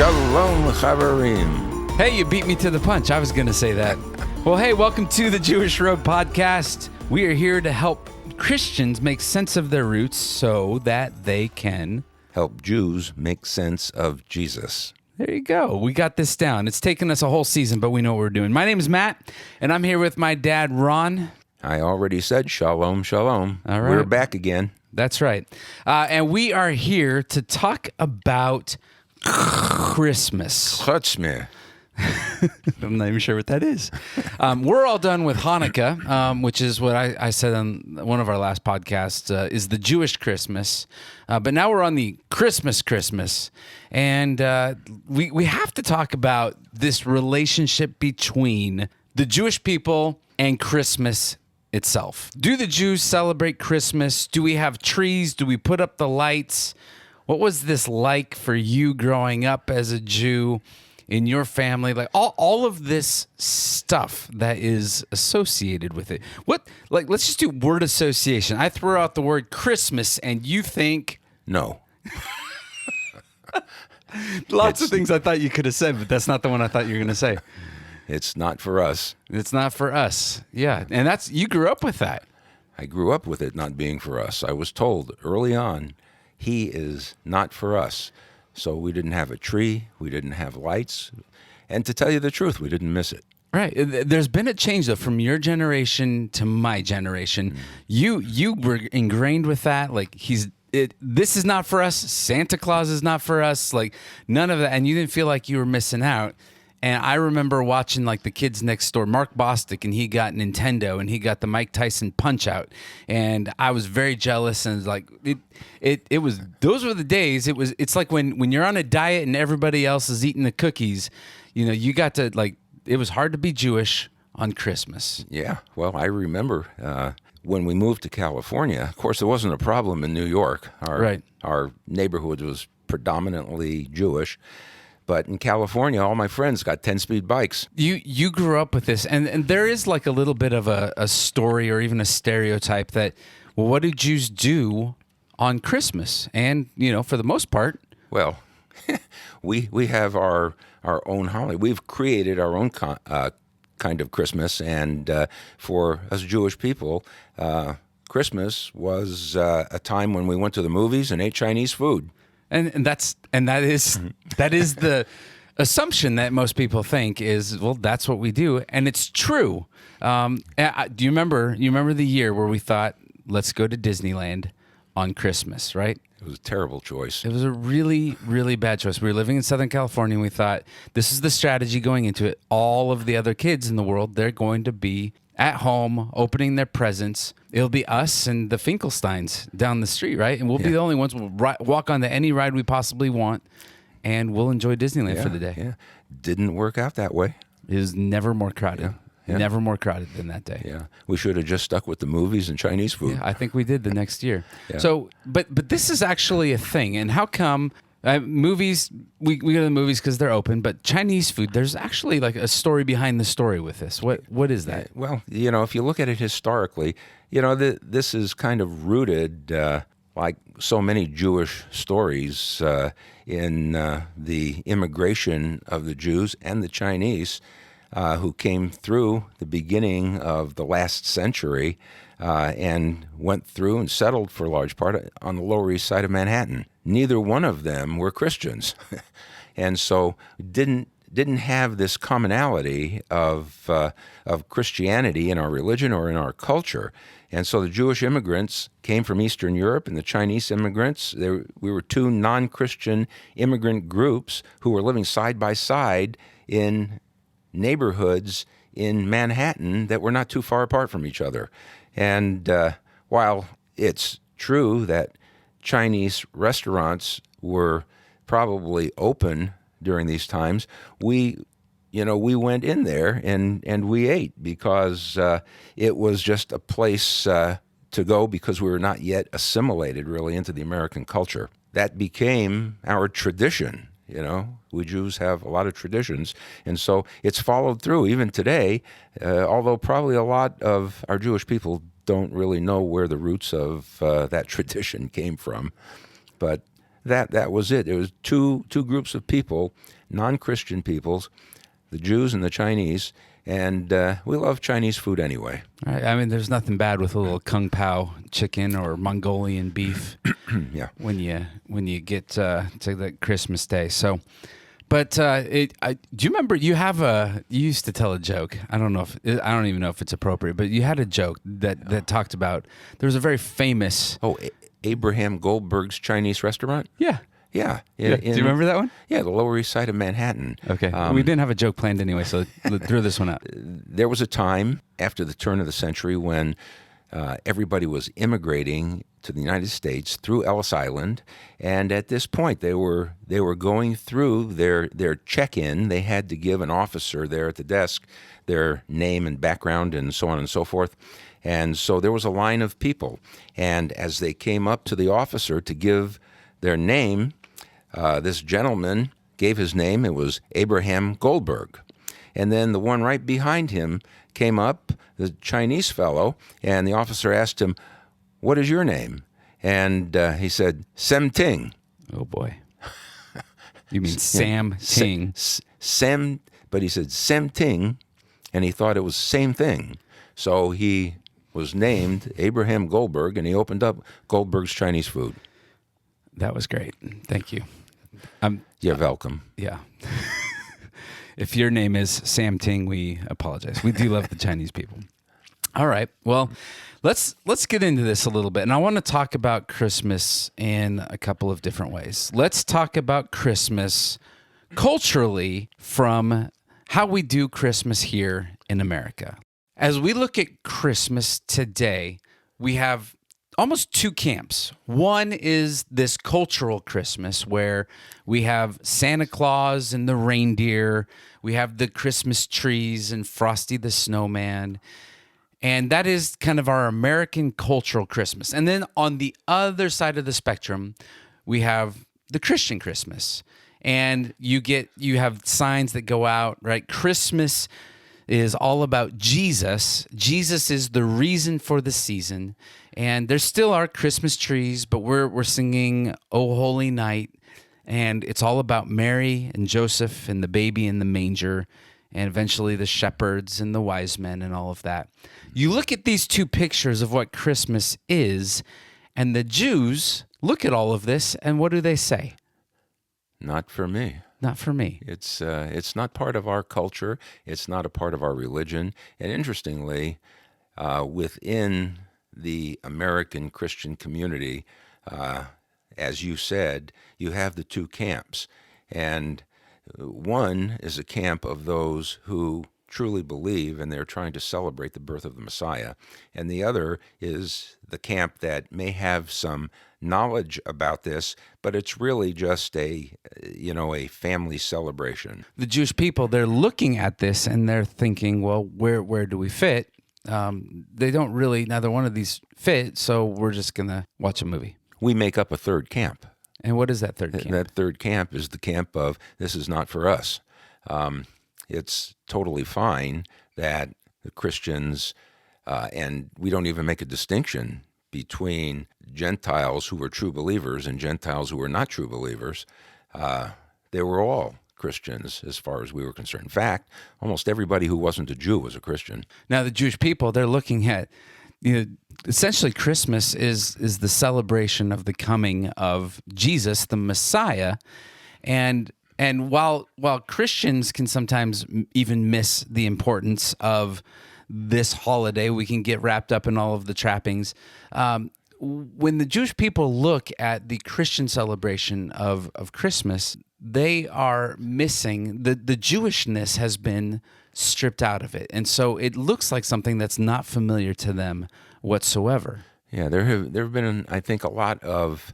Shalom, Chavarim. Hey, you beat me to the punch. I was going to say that. Well, hey, welcome to the Jewish Road Podcast. We are here to help Christians make sense of their roots so that they can help Jews make sense of Jesus. There you go. We got this down. It's taken us a whole season, but we know what we're doing. My name is Matt, and I'm here with my dad, Ron. I already said shalom, shalom. All right. We're back again. That's right. And we are here to talk about Christmas. Chutzmeh. I'm not even sure what that is. We're all done with Hanukkah, which is what I said on one of our last podcasts, is the Jewish Christmas. But now we're on the Christmas. And we have to talk about this relationship between the Jewish people and Christmas itself. Do the Jews celebrate Christmas? Do we have trees? Do we put up the lights? What was this like for you growing up as a Jew in your family? Like all of this stuff that is associated with it. Let's just do word association. I throw out the word Christmas and you think... No. Lots of things I thought you could have said, but that's not the one I thought you were going to say. It's not for us. It's not for us. Yeah. And you grew up with that. I grew up with it not being for us. I was told early on, he is not for us. So we didn't have a tree. We didn't have lights. And to tell you the truth, we didn't miss it. Right. There's been a change, though, from your generation to my generation. You were ingrained with that. Like, this is not for us. Santa Claus is not for us. Like, none of that. And you didn't feel like you were missing out. And I remember watching like the kids next door, Mark Bostic, and he got Nintendo and he got the Mike Tyson Punch Out. And I was very jealous, and like it was, those were the days. It's like when you're on a diet and everybody else is eating the cookies, you got to like, it was hard to be Jewish on Christmas. Yeah. Well, I remember when we moved to California, of course, there wasn't a problem in New York. Our neighborhood was predominantly Jewish. But in California, all my friends got 10-speed bikes. You grew up with this, and there is like a little bit of a story or even a stereotype that, well, what do Jews do on Christmas? And, for the most part... Well, we have our own holiday. We've created our own kind of Christmas, and for us Jewish people, Christmas was a time when we went to the movies and ate Chinese food. And that is the assumption that most people think is, well, that's what we do, and it's true. Do you remember the year where we thought, let's go to Disneyland on Christmas, right? It was a terrible choice. It was a really, really bad choice. We were living in Southern California, and we thought, this is the strategy going into it. All of the other kids in the world, they're going to be at home opening their presents. It'll be us and the Finkelsteins down the street, right? And we'll be the only ones who'll walk on any ride we possibly want, and we'll enjoy Disneyland for the day. Yeah, didn't work out that way. It was never more crowded. Yeah. Never more crowded than that day. Yeah, we should have just stuck with the movies and Chinese food. Yeah, I think we did the next year. Yeah. So, but this is actually a thing. And how come movies? We go to the movies because they're open, but Chinese food, there's actually like a story behind the story with this. What is that? Well, if you look at it historically, this is kind of rooted, like so many Jewish stories, in the immigration of the Jews and the Chinese who came through the beginning of the last century and went through and settled for a large part on the Lower East Side of Manhattan. Neither one of them were Christians, and so didn't have this commonality of Christianity in our religion or in our culture. And so the Jewish immigrants came from Eastern Europe, and the Chinese immigrants, we were two non-Christian immigrant groups who were living side by side in neighborhoods in Manhattan that were not too far apart from each other. And while it's true that Chinese restaurants were probably open during these times, we went in there and we ate because it was just a place to go because we were not yet assimilated really into the American culture. That became our tradition. We Jews have a lot of traditions, and so it's followed through even today, although probably a lot of our Jewish people don't really know where the roots of that tradition came from. But that was it. It was two groups of people, non-Christian peoples, the Jews and the Chinese, and we love Chinese food anyway. Right. I mean, there's nothing bad with a little kung pao chicken or Mongolian beef. Yeah. When you get to the Christmas day. So, but do you remember you used to tell a joke? I don't even know if it's appropriate, but you had a joke that talked about there was a very famous Abraham Goldberg's Chinese restaurant. Yeah. Yeah. Do you remember that one? Yeah, the Lower East Side of Manhattan. Okay. We didn't have a joke planned anyway, so throw this one out. There was a time after the turn of the century when everybody was immigrating to the United States through Ellis Island, and at this point they were going through their check-in. They had to give an officer there at the desk their name and background and so on and so forth. And so there was a line of people, and as they came up to the officer to give their name, this gentleman gave his name. It was Abraham Goldberg. And then the one right behind him came up, the Chinese fellow, and the officer asked him, "What is your name?" And he said, "Sem Ting." Oh, boy. You mean Sam Ting. Sem, but he said Sem Ting, and he thought it was same thing. So he was named Abraham Goldberg, and he opened up Goldberg's Chinese food. That was great. Thank you. You're welcome. Yeah. If your name is Sam Ting, we apologize. We do love the Chinese people. All right. Well, let's get into this a little bit. And I want to talk about Christmas in a couple of different ways. Let's talk about Christmas culturally from how we do Christmas here in America. As we look at Christmas today, we have almost two camps. One is this cultural Christmas where we have Santa Claus and the reindeer. We have the Christmas trees and Frosty the Snowman. And that is kind of our American cultural Christmas. And then on the other side of the spectrum, we have the Christian Christmas. And you have signs that go out, right? Christmas is all about Jesus. Jesus is the reason for the season. And there still are Christmas trees, but we're singing "O Holy Night," and it's all about Mary and Joseph and the baby in the manger, and eventually the shepherds and the wise men and all of that. You look at these two pictures of what Christmas is, and the Jews look at all of this, and what do they say? Not for me. Not for me. It's not part of our culture. It's not a part of our religion. And interestingly, within the American Christian community, as you said, you have the two camps. And one is a camp of those who truly believe and they're trying to celebrate the birth of the Messiah. And the other is the camp that may have some knowledge about this, but it's really just a family celebration. The Jewish people, they're looking at this and they're thinking, well, where do we fit? They don't really, neither one of these fit, so we're just going to watch a movie. We make up a third camp. And what is that third camp? That third camp is the camp of, this is not for us. It's totally fine that the Christians, and we don't even make a distinction between Gentiles who were true believers and Gentiles who were not true believers. They were all Christians as far as we were concerned. In fact, almost everybody who wasn't a Jew was a Christian. Now, the Jewish people, they're looking at, essentially Christmas is the celebration of the coming of Jesus, the Messiah. And while Christians can sometimes even miss the importance of this holiday, we can get wrapped up in all of the trappings. When the Jewish people look at the Christian celebration of Christmas, they are missing, the Jewishness has been stripped out of it. And so it looks like something that's not familiar to them whatsoever. Yeah, there have been, I think, a lot of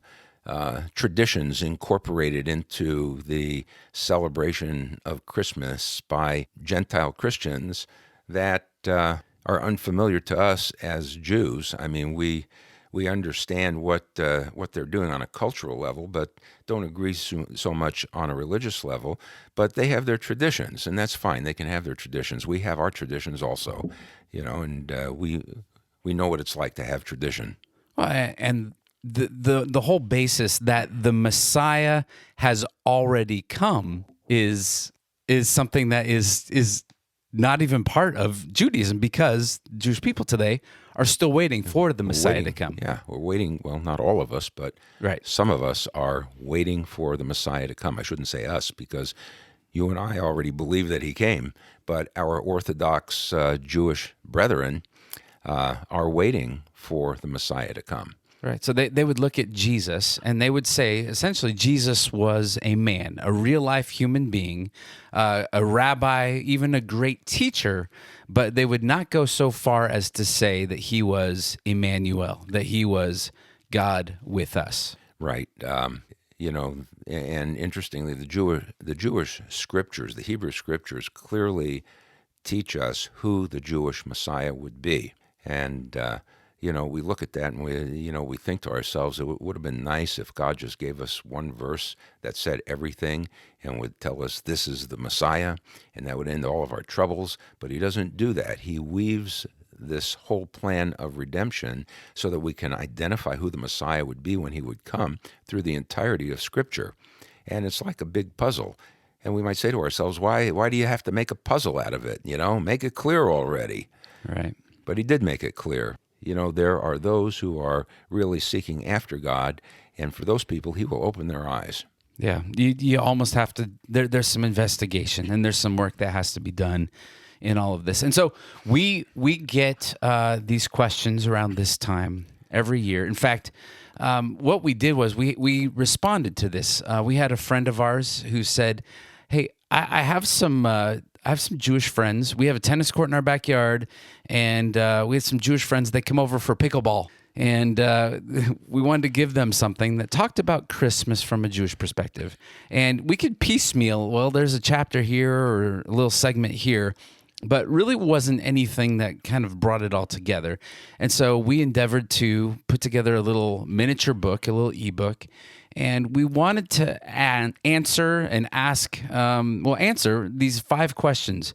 traditions incorporated into the celebration of Christmas by Gentile Christians that are unfamiliar to us as Jews. I mean, we understand what they're doing on a cultural level, but don't agree so much on a religious level. But they have their traditions, and that's fine. They can have their traditions. We have our traditions also, and we know what it's like to have tradition. Well, and the whole basis that the Messiah has already come is something that is not even part of Judaism, because Jewish people today are still waiting for the Messiah to come. Yeah, we're waiting. Well, not all of us, but Right. some of us are waiting for the Messiah to come. I shouldn't say us, because you and I already believe that he came, but our Orthodox Jewish brethren are waiting for the Messiah to come. Right. So they would look at Jesus and they would say, essentially, Jesus was a man, a real life human being, a rabbi, even a great teacher, but they would not go so far as to say that he was Emmanuel, that he was God with us. Right. And interestingly, the Jewish scriptures, the Hebrew scriptures, clearly teach us who the Jewish Messiah would be. And we look at that and we think to ourselves, it would have been nice if God just gave us one verse that said everything and would tell us this is the Messiah, and that would end all of our troubles. But he doesn't do that. He weaves this whole plan of redemption so that we can identify who the Messiah would be when he would come through the entirety of Scripture. And it's like a big puzzle. And we might say to ourselves, why do you have to make a puzzle out of it? Make it clear already. Right. But he did make it clear. There are those who are really seeking after God, and for those people, he will open their eyes. Yeah, you almost have to, there's some investigation and there's some work that has to be done in all of this. And so we get these questions around this time every year. In fact, what we did was we responded to this. We had a friend of ours who said, hey, I have some Jewish friends. We have a tennis court in our backyard, and we had some Jewish friends. They come over for pickleball, and we wanted to give them something that talked about Christmas from a Jewish perspective. And we could piecemeal, well, there's a chapter here or a little segment here, but really wasn't anything that kind of brought it all together. And so we endeavored to put together a little miniature book, a little ebook, and we wanted to answer these 5 questions.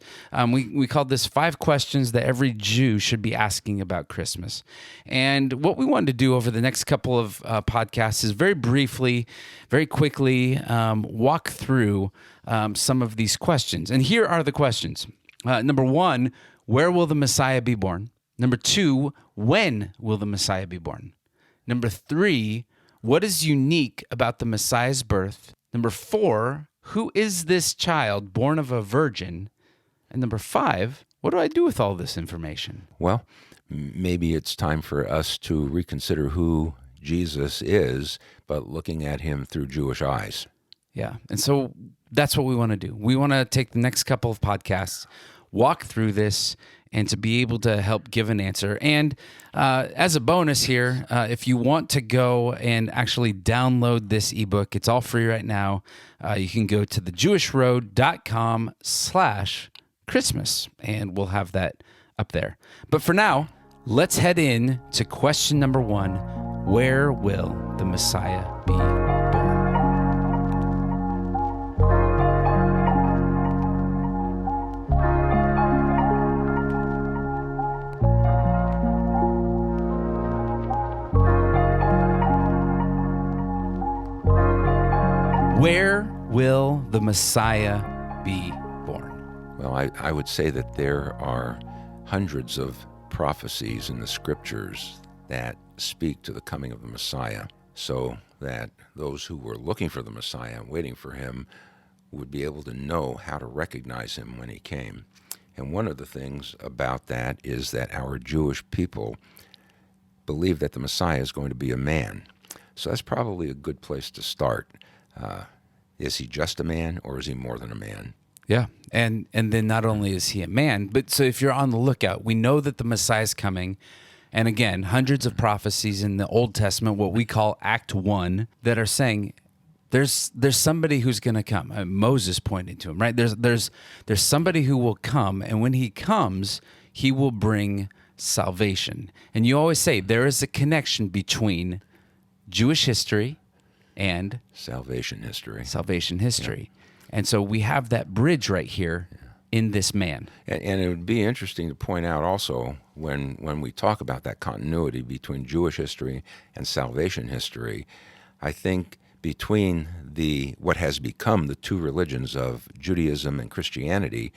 We called this 5 questions that every Jew should be asking about Christmas. And what we wanted to do over the next couple of podcasts is very briefly, very quickly walk through some of these questions. And here are the questions. Number 1, where will the Messiah be born? Number 2, when will the Messiah be born? Number 3, what is unique about the Messiah's birth? Number 4, who is this child born of a virgin? And number 5, what do I do with all this information? Well, maybe it's time for us to reconsider who Jesus is, but looking at him through Jewish eyes. Yeah, and so that's what we want to do. We want to take the next couple of podcasts, walk through this, and to be able to help give an answer. And as a bonus here, if you want to go and actually download this ebook, it's all free right now. You can go to thejewishroad.com/Christmas, and we'll have that up there. But for now, let's head in to question number 1. Where will the Messiah be born? Where will the Messiah be born? Well, I would say that there are hundreds of prophecies in the Scriptures that speak to the coming of the Messiah, so that those who were looking for the Messiah and waiting for him would be able to know how to recognize him when he came. And one of the things about that is that our Jewish people believe that the Messiah is going to be a man. So that's probably a good place to start. Is he just a man, or is he more than a man? Yeah, and then not only is he a man, but so if you're on the lookout, we know that the Messiah is coming. And again, hundreds of prophecies in the Old Testament, what we call Act 1, that are saying there's somebody who's going to come. Moses pointed to him, right? There's somebody who will come, and when he comes, he will bring salvation. And you always say there is a connection between Jewish history and Salvation history. Yeah. And so we have that bridge right here in this man. And it would be interesting to point out also when we talk about that continuity between Jewish history and salvation history, I think between what has become the two religions of Judaism and Christianity,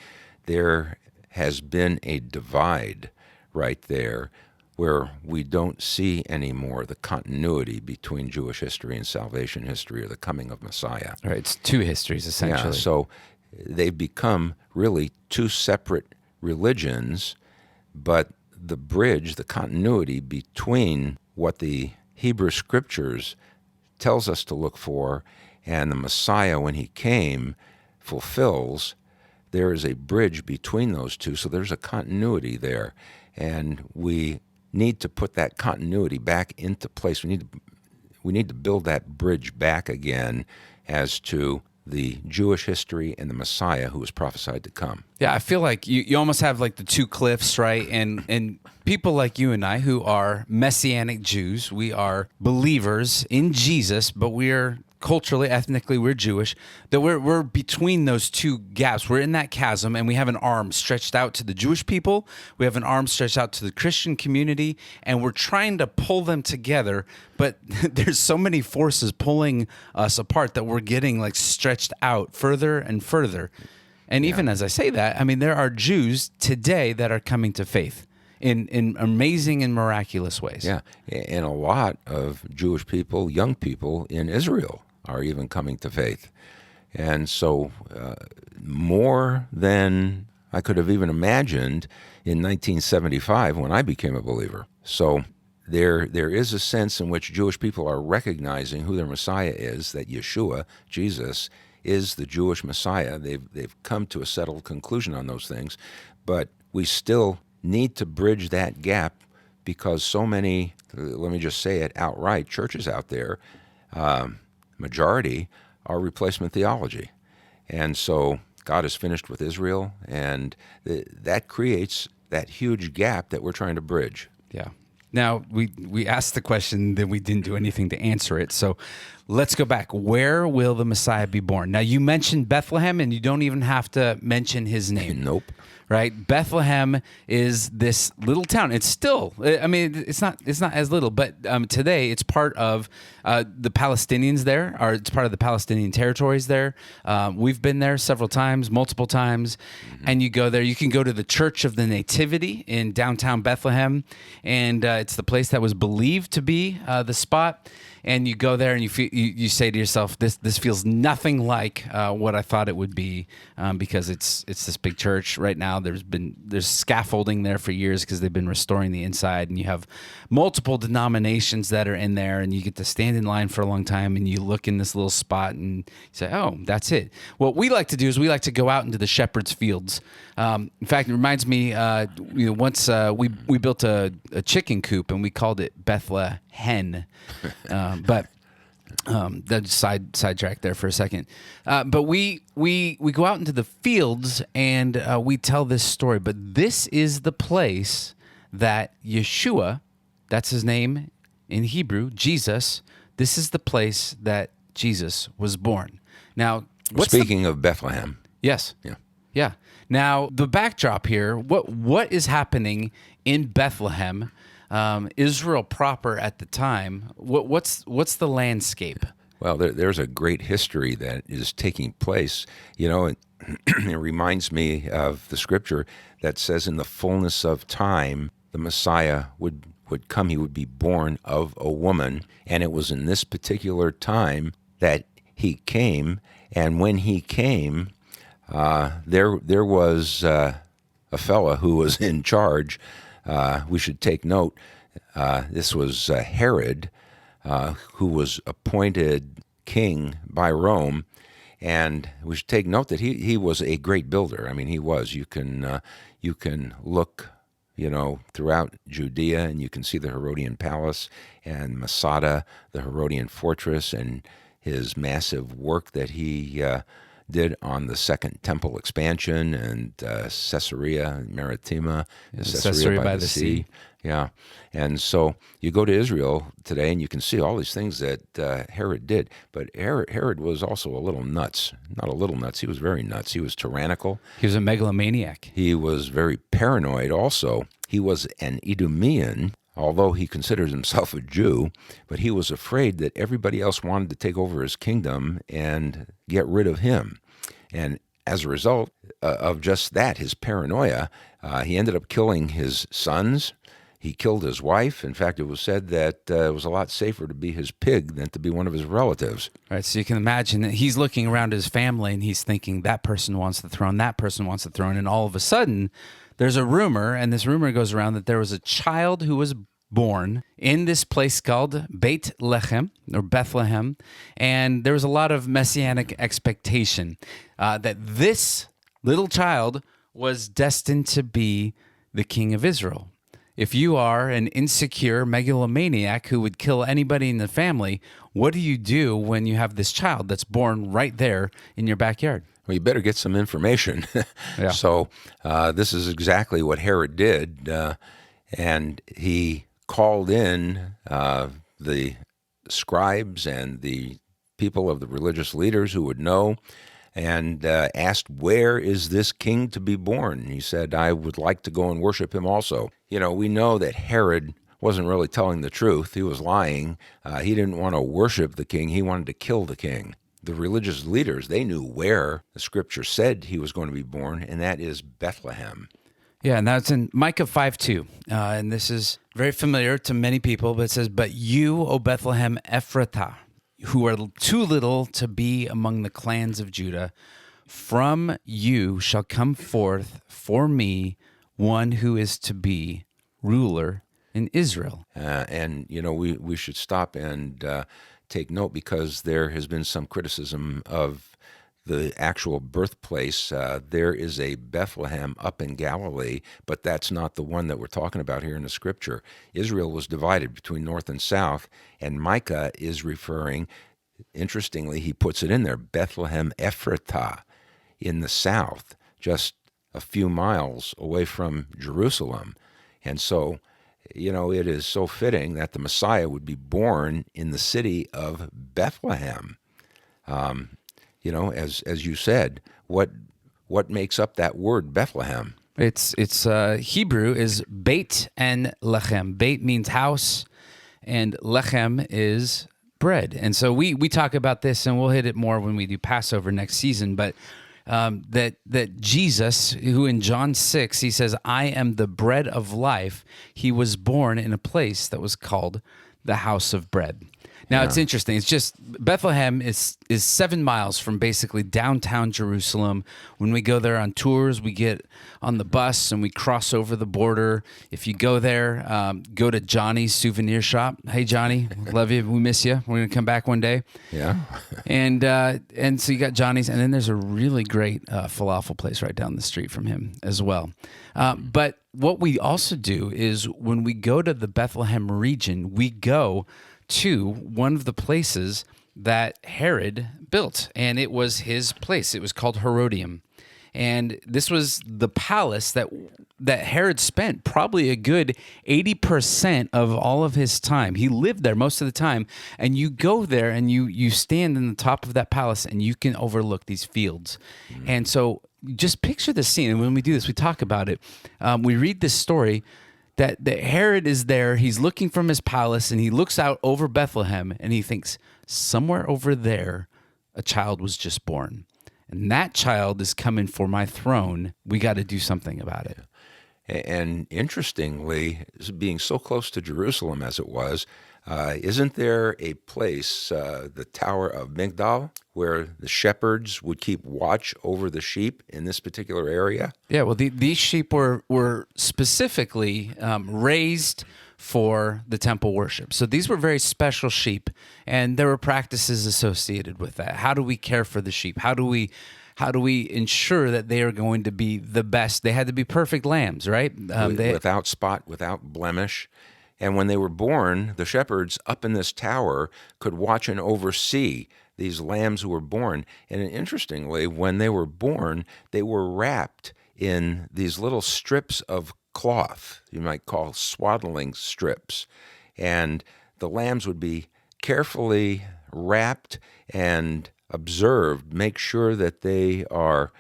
there has been a divide right there where we don't see anymore the continuity between Jewish history and salvation history or the coming of Messiah. Right, it's two histories essentially. Yeah, so they've become really two separate religions, but the bridge, the continuity between what the Hebrew Scriptures tells us to look for and the Messiah, when he came, fulfills, there is a bridge between those two, so there's a continuity there. And we need to put that continuity back into place. We need to build that bridge back again as to the Jewish history and the Messiah who was prophesied to come. Yeah, I feel like you almost have like the two cliffs, right? And people like you and I who are Messianic Jews, we are believers in Jesus, but we are culturally, ethnically, we're Jewish, that we're between those two gaps. We're in that chasm, and we have an arm stretched out to the Jewish people. We have an arm stretched out to the Christian community, and we're trying to pull them together, but there's so many forces pulling us apart that we're getting like stretched out further and further. And even as I say that, I mean, there are Jews today that are coming to faith in amazing and miraculous ways. Yeah, and a lot of Jewish people, young people in Israel, are even coming to faith. And so more than I could have even imagined in 1975 when I became a believer. So there is a sense in which Jewish people are recognizing who their Messiah is, that Yeshua, Jesus, is the Jewish Messiah. They've come to a settled conclusion on those things, but we still need to bridge that gap because so many, let me just say it outright, churches out there, majority are replacement theology. And so God is finished with Israel, and that creates that huge gap that we're trying to bridge. Yeah. Now, we asked the question, then we didn't do anything to answer it. So let's go back. Where will the Messiah be born? Now, you mentioned Bethlehem, and you don't even have to mention his name. Nope. Right? Bethlehem is this little town. It's still, I mean, it's not as little, but today it's part of the Palestinians there, or it's part of the Palestinian territories there. We've been there several times, multiple times, and you go there. You can go to the Church of the Nativity in downtown Bethlehem, and it's the place that was believed to be the spot. And you go there and you say to yourself, this feels nothing like what I thought it would be, because it's this big church right now. There's scaffolding there for years because they've been restoring the inside, and you have multiple denominations that are in there, and you get to stand in line for a long time, and you look in this little spot and you say, oh, that's it. What we like to do is we like to go out into the shepherd's fields. In fact, it reminds me, once we built a chicken coop and we called it Bethlehem. But that's sidetrack there for a second. But we go out into the fields and we tell this story. But this is the place that Yeshua, that's his name in Hebrew, Jesus. This is the place that Jesus was born. Now, Speaking of Bethlehem. Yes. Yeah. Yeah. Now, the backdrop here, what is happening in Bethlehem, Israel proper at the time? What's the landscape? Well, there's a great history that is taking place. You know, it reminds me of the scripture that says in the fullness of time, the Messiah would come. He would be born of a woman. And it was in this particular time that he came. And when he came, there was a fella who was in charge. We should take note. This was Herod, who was appointed king by Rome, and we should take note that he was a great builder. I mean, he was. You can look, throughout Judea, and you can see the Herodian palace and Masada, the Herodian fortress, and his massive work that he did on the Second Temple expansion, and Caesarea Maritima, Caesarea by the sea. Yeah. And so you go to Israel today and you can see all these things that Herod did. But Herod was also a little nuts. Not a little nuts. He was very nuts. He was tyrannical. He was a megalomaniac. He was very paranoid also. He was an Idumean, although he considers himself a Jew, but he was afraid that everybody else wanted to take over his kingdom and get rid of him. And as a result of just that, his paranoia, he ended up killing his sons. He killed his wife. In fact, it was said that it was a lot safer to be his pig than to be one of his relatives. Right, so you can imagine that he's looking around his family and he's thinking that person wants the throne, that person wants the throne, and all of a sudden there's a rumor, and this rumor goes around that there was a child who was born in this place called Beit Lechem, or Bethlehem, and there was a lot of messianic expectation that this little child was destined to be the king of Israel. If you are an insecure megalomaniac who would kill anybody in the family, what do you do when you have this child that's born right there in your backyard? Well, you better get some information. Yeah. So this is exactly what Herod did, and he called in the scribes and the people of the religious leaders who would know, and asked, where is this king to be born? He said, I would like to go and worship him also. You know, we know that Herod wasn't really telling the truth. He was lying. He didn't want to worship the king. He wanted to kill the king. The religious leaders, they knew where the scripture said he was going to be born, and that is Bethlehem. Yeah, and that's in Micah 5:2. And this is very familiar to many people, but it says, but you, O Bethlehem Ephratah, who are too little to be among the clans of Judah, from you shall come forth for me one who is to be ruler in Israel. And, you know, we should stop and take note, because there has been some criticism of the actual birthplace. There is a Bethlehem up in Galilee, but that's not the one that we're talking about here in the scripture. Israel was divided between north and south, and Micah is referring, interestingly, he puts it in there, Bethlehem Ephratah, in the south, just a few miles away from Jerusalem. And so, you know, it is so fitting that the Messiah would be born in the city of Bethlehem. You know, as you said, what makes up that word Bethlehem? It's Hebrew is Beit and Lechem. Beit means house, and Lechem is bread. And so we talk about this, and we'll hit it more when we do Passover next season. But that Jesus, who in John 6, he says, I am the bread of life. He was born in a place that was called the house of bread. Now, It's interesting. It's just Bethlehem is 7 miles from basically downtown Jerusalem. When we go there on tours, we get on the bus and we cross over the border. If you go there, go to Johnny's souvenir shop. Hey, Johnny, love you. We miss you. We're going to come back one day. Yeah. And so you got Johnny's, and then there's a really great falafel place right down the street from him as well. But what we also do is when we go to the Bethlehem region, we go to one of the places that Herod built, and it was his place. It was called Herodium, and this was the palace that Herod spent probably a good 80% of all of his time. He lived there most of the time, and you go there and you stand in the top of that palace, and you can overlook these fields. And so just picture the scene, and when we do this, we talk about it. We read this story that Herod is there, he's looking from his palace, and he looks out over Bethlehem, and he thinks, somewhere over there, a child was just born. And that child is coming for my throne. We got to do something about it. And interestingly, being so close to Jerusalem as it was, isn't there a place, the Tower of Migdal, where the shepherds would keep watch over the sheep in this particular area? Yeah, well, these sheep were specifically raised for the temple worship. So these were very special sheep, and there were practices associated with that. How do we care for the sheep? How do we ensure that they are going to be the best? They had to be perfect lambs, right? Without spot, without blemish. And when they were born, the shepherds up in this tower could watch and oversee these lambs who were born. And interestingly, when they were born, they were wrapped in these little strips of cloth, you might call swaddling strips, and the lambs would be carefully wrapped and observed, make sure that they are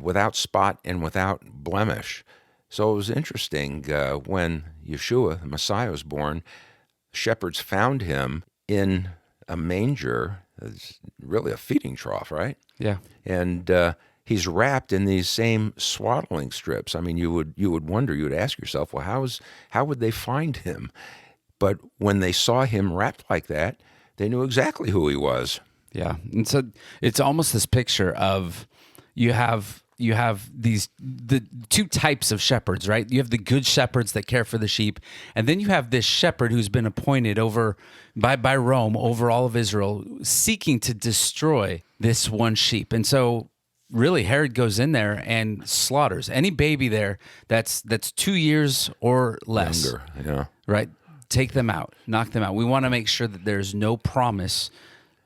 without spot and without blemish. So it was interesting when Yeshua, the Messiah, was born, shepherds found him in a manger. It's really a feeding trough, right? Yeah. And he's wrapped in these same swaddling strips. I mean, you would wonder, you would ask yourself, well, how would they find him? But when they saw him wrapped like that, they knew exactly who he was. Yeah. And so it's almost this picture of you have the two types of shepherds, right? You have the good shepherds that care for the sheep, and then you have this shepherd who's been appointed over by Rome over all of Israel, seeking to destroy this one sheep. And so really Herod goes in there and slaughters any baby there that's 2 years or less. Younger, yeah. Right? Take them out, knock them out. We want to make sure that there's no promise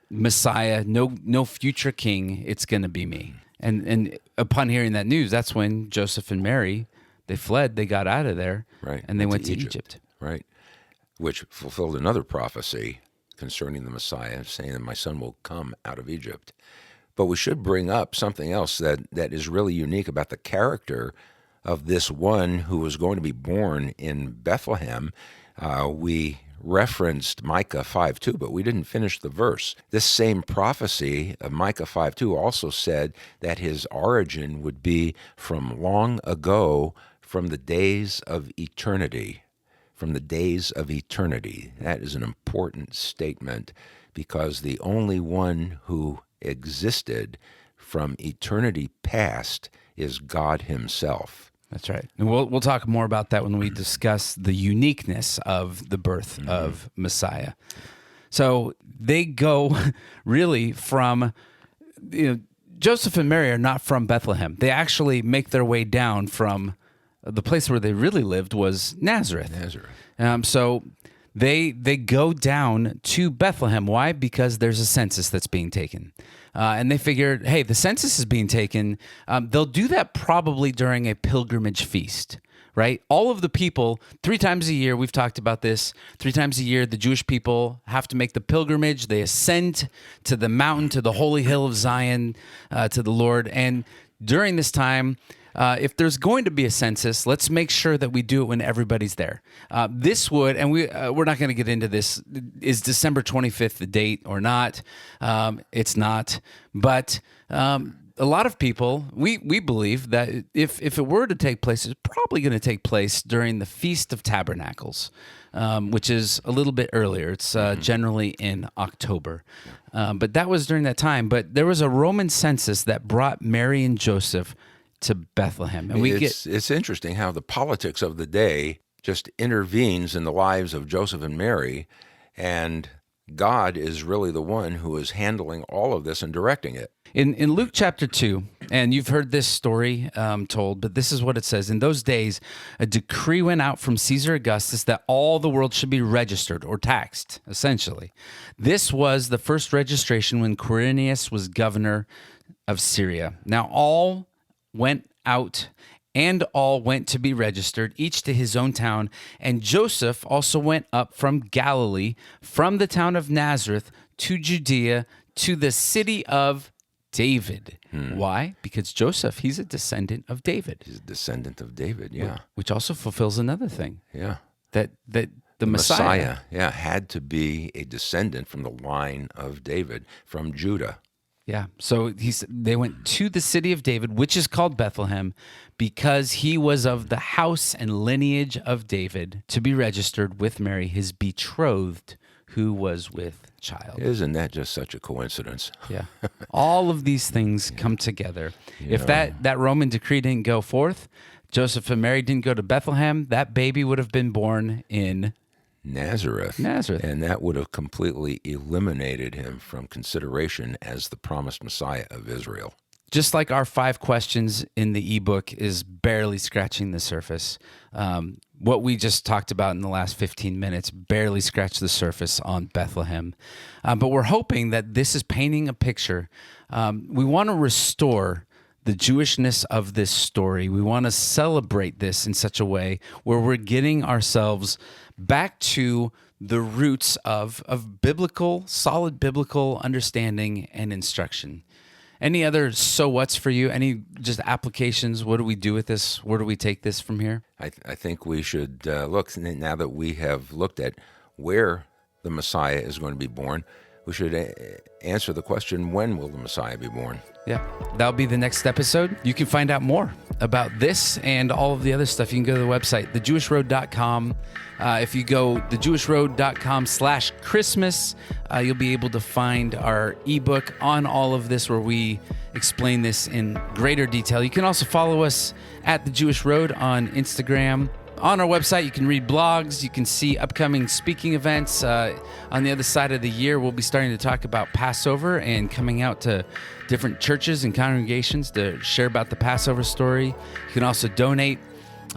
Messiah, no future king. It's going to be me. And upon hearing that news, that's when Joseph and Mary, they fled, they got out of there, right, and they went to Egypt. Right, which fulfilled another prophecy concerning the Messiah, saying that my son will come out of Egypt. But we should bring up something else that is really unique about the character of this one who was going to be born in Bethlehem. We referenced Micah 5:2, but we didn't finish the verse. This same prophecy of Micah 5:2 also said that his origin would be from long ago, from the days of eternity. From the days of eternity. That is an important statement, because the only one who existed from eternity past is God himself. That's right. And we'll talk more about that when we discuss the uniqueness of the birth of Messiah. So they go really from, Joseph and Mary are not from Bethlehem. They actually make their way down from the place where they really lived was Nazareth. So they go down to Bethlehem. Why? Because there's a census that's being taken. And they figured, hey, the census is being taken. They'll do that probably during a pilgrimage feast, right? All of the people, 3 times a year, we've talked about this, 3 times a year, the Jewish people have to make the pilgrimage. They ascend to the mountain, to the holy hill of Zion, to the Lord. And during this time, if there's going to be a census, let's make sure that we do it when everybody's there. This would, and we're not going to get into this, is December 25th the date or not? It's not. But a lot of people, we believe that if it were to take place, it's probably going to take place during the Feast of Tabernacles, which is a little bit earlier. It's generally in October. But that was during that time. But there was a Roman census that brought Mary and Joseph to Bethlehem. And it's interesting how the politics of the day just intervenes in the lives of Joseph and Mary, and God is really the one who is handling all of this and directing it. In Luke chapter 2, and you've heard this story told, but this is what it says. In those days, a decree went out from Caesar Augustus that all the world should be registered or taxed, essentially. This was the first registration when Quirinius was governor of Syria. Now all went out, and all went to be registered, each to his own town. And Joseph also went up from Galilee, from the town of Nazareth to Judea, to the city of David. Why? Because Joseph, he's a descendant of David. He's a descendant of David, yeah. Which also fulfills another thing. Yeah. That the Messiah, had to be a descendant from the line of David, from Judah. Yeah. So they went to the city of David, which is called Bethlehem, because he was of the house and lineage of David, to be registered with Mary, his betrothed, who was with child. Isn't that just such a coincidence? Yeah. All of these things come together. If that Roman decree didn't go forth, Joseph and Mary didn't go to Bethlehem, that baby would have been born in Nazareth. And that would have completely eliminated him from consideration as the promised Messiah of Israel. Just like our 5 questions in the ebook is barely scratching the surface. What we just talked about in the last 15 minutes barely scratched the surface on Bethlehem. But we're hoping that this is painting a picture. We want to restore the Jewishness of this story. We want to celebrate this in such a way where we're getting ourselves back to the roots of solid biblical understanding and instruction. Any other so what's for you? Any just applications? What do we do with this? Where do we take this from here? I think we should look, now that we have looked at where the Messiah is going to be born, we should answer the question, when will the Messiah be born? Yeah, that'll be the next episode. You can find out more about this and all of the other stuff. You can go to the website, thejewisroad.com. If you go thejewisroad.com/Christmas, you'll be able to find our ebook on all of this where we explain this in greater detail. You can also follow us at The Jewish Road on Instagram. On our website, you can read blogs. You can see upcoming speaking events. On the other side of the year, we'll be starting to talk about Passover and coming out to different churches and congregations to share about the Passover story. You can also donate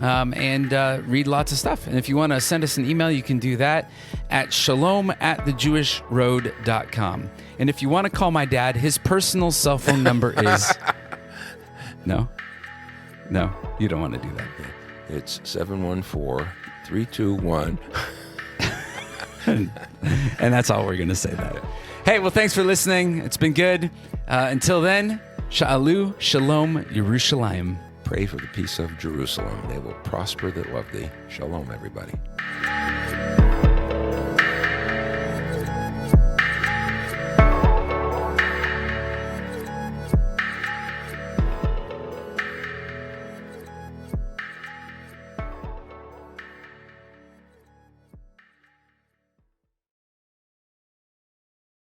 and read lots of stuff. And if you want to send us an email, you can do that at shalom@thejewisroad.com. And if you want to call my dad, his personal cell phone number is... No, you don't want to do that. It's 714-321. And that's all we're going to say that. Hey, well, thanks for listening. It's been good. Until then, Sha'alu, Shalom, Yerushalayim. Pray for the peace of Jerusalem. They will prosper that love thee. Shalom, everybody.